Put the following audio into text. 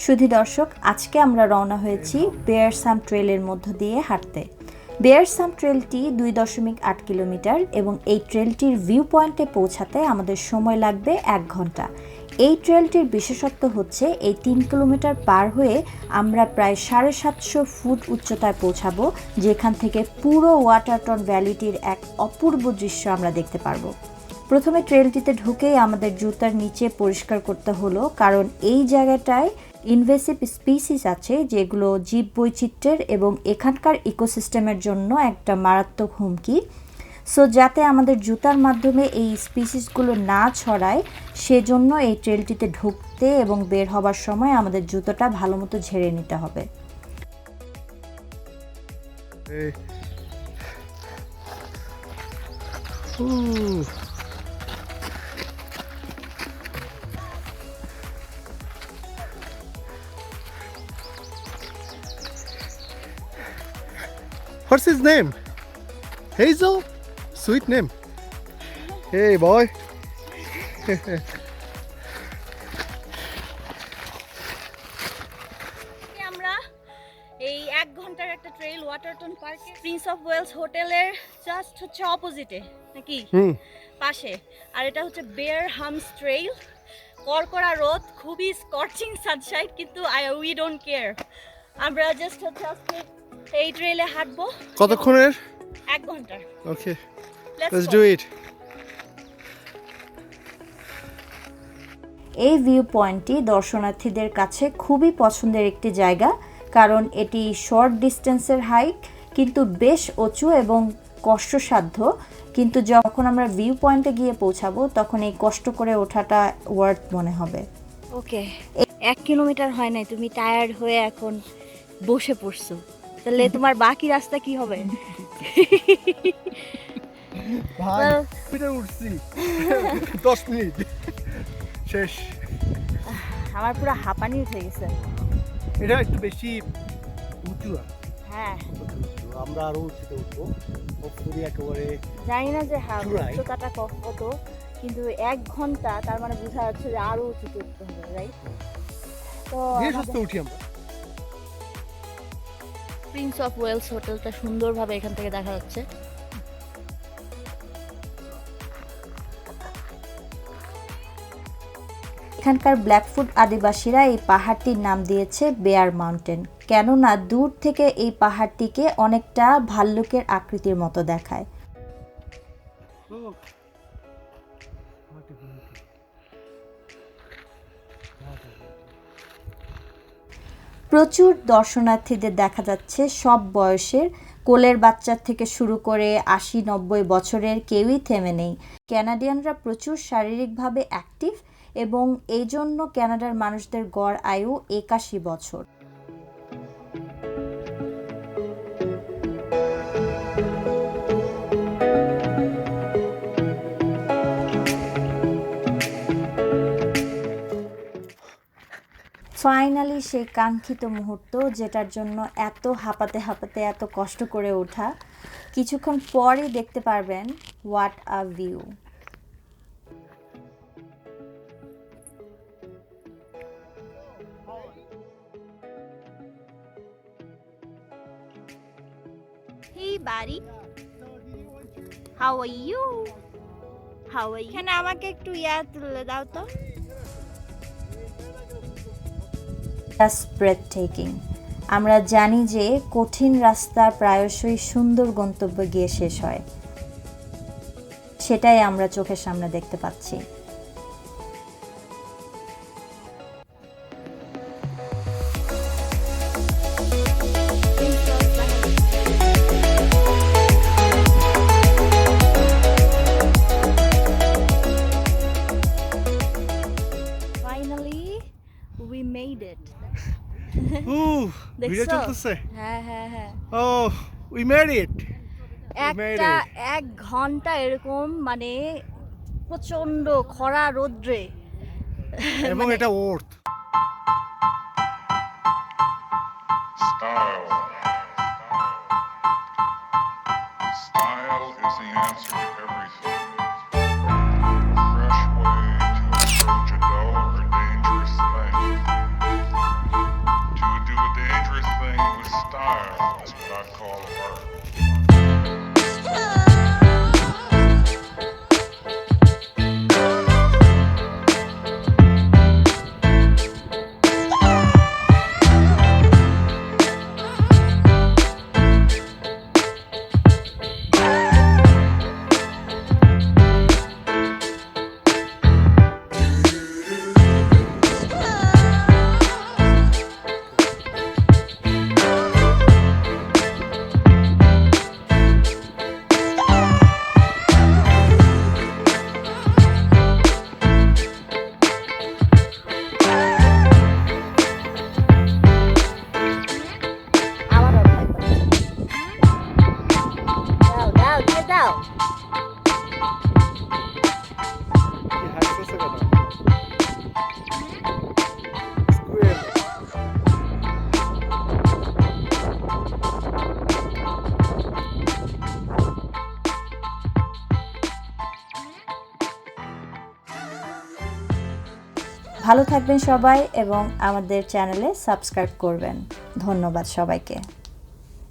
সুধী দর্শক, আজকে আমরা রওনা হয়েছি বেয়ার্স হাম্প ট্রেলের মধ্য দিয়ে হাঁটতে। বেয়ার্স হাম্প ট্রেলটি 2.8 কিলোমিটার এবং এই ট্রেলটির ভিউ পয়েন্টে পৌঁছাতে আমাদের সময় লাগবে 1 ঘন্টা। এই ট্রেলটির বিশেষত্ব হচ্ছে এই 3 কিলোমিটার পার হয়ে আমরা প্রায় 750 ফুট উচ্চতায় পৌঁছাবো, যেখান থেকে পুরো ওয়াটারটন ভ্যালিটির এক অপূর্ব দৃশ্য আমরা দেখতে পারবো। প্রথমে ট্রেলটিতে ঢুকেই আমাদের জুতার নিচে পরিষ্কার করতে হলো, কারণ এই জায়গাটায় ইনভেসিভ স্পিসিস আছে যেগুলো জীব বৈচিত্র্যের এবং এখানকার ইকোসিস্টেমের জন্য একটা মারাত্মক হুমকি। সো যাতে আমাদের জুতার মাধ্যমে এই স্পিসিসগুলো না ছড়ায়, সেজন্য এই ট্রেলটিতে ঢুকতে এবং বের হবার সময় আমাদের জুতোটা ভালো মতো ঝেড়ে নিতে হবে। What's his name? Hazel? Sweet name. Hey boy. আমরা এই 1 ঘন্টার একটা ট্রেল ওয়াটারটন পার্কে প্রিন্স অফ ওয়েলস হোটেলের জাস্ট হচ্ছে অপোজিটে নাকি পাশে, আর এটা হচ্ছে বেয়ার হাম্পস ট্রেল। কড়কড়া রোদ, খুবই স্কর্চিং সানশাইন, কিন্তু উই ডোন্ট কেয়ার। আমরা জাস্ট হচ্ছে আজকে এই ট্রেলে হাঁটবো। কতক্ষণের? 1 ঘন্টা। Okay. Let's do it. এই ভিউ পয়েন্টটি দর্শনার্থীদের কাছে খুবই পছন্দের একটি জায়গা, কারণ এটি শর্ট ডিস্টেন্সের হাইক, কিন্তু বেশ উঁচু এবং কষ্টসাধ্য। কিন্তু যখন আমরা ভিউ পয়েন্টে গিয়ে পৌঁছাবো, তখন এই কষ্ট করে ওঠাটা ওয়ার্থ মনে হবে। ওকে, 1 কিলোমিটার হয় নাই, তুমি টায়ার্ড হয়ে এখন বসে পড়ছো, তাহলে তোমার বাকি রাস্তা কি হবে? ভাই পিঠে উঠছি 10 মিনিট শেষ। আমার পুরো হাঁপানি উঠে গেছে। এটা একটু বেশি উঁচু। হ্যাঁ, আমরা আরো উঁচুতে উঠবো পুরো একেবারে। জানি না যে উচ্চতাটা কত, কিন্তু 1 ঘন্টা, তার মানে বোঝা যাচ্ছে যে আরো উঁচুতে উঠতে হবে, রাইট? তো উঠি আমরা। প্রিন্স অফ ওয়েলস হোটেলটা সুন্দরভাবে এখান থেকে দেখা যাচ্ছে। এখানকার ব্ল্যাকফুট আদিবাসীরা এই পাহাড়টির নাম দিয়েছে বেয়ার মাউন্টেন, কেননা দূর থেকে এই পাহাড়টিকে অনেকটা ভাল্লুকের আকৃতির মতো দেখায়। প্রচুর দর্শনার্থীদের দেখা যাচ্ছে সব বয়সের, কোলের বাচ্চার থেকে শুরু করে 80-90 বছরের কেউই থেমে নেই। ক্যানাডিয়ানরা প্রচুর শারীরিকভাবে অ্যাক্টিভ এবং এই জন্য কানাডার মানুষদের গড় আয়ু 81 বছর। ফাইনালি সেই কাঙ্ক্ষিত মুহূর্ত, যেটার জন্য এত হাঁপাতে হাঁপাতে এত কষ্ট করে ওঠা, কিছুক্ষণ পরই দেখতে পারবেন what a view. Hey buddy, how are you? How are you? এখানে আমাকে একটু তুলে দাও তো। জাস্ট ব্রেথটেকিং। আমরা জানি যে কঠিন রাস্তা প্রায়শই সুন্দর গন্তব্যে গিয়ে শেষ হয়, সেটাই আমরা চোখের সামনে দেখতে পাচ্ছি। Finally we made it. Video চলতেছে? হ্যাঁ হ্যাঁ হ্যাঁ। Oh, we made it. একটা 1 ঘন্টা এরকম, মানে প্রচন্ড খরা রোদ্রে, এবং এটা worth. Style. Style is the answer to everything. A fresh way to approach a dull or dangerous thing. ভালো থাকবেন সবাই এবং আমাদের চ্যানেলে সাবস্ক্রাইব করবেন। ধন্যবাদ সবাইকে।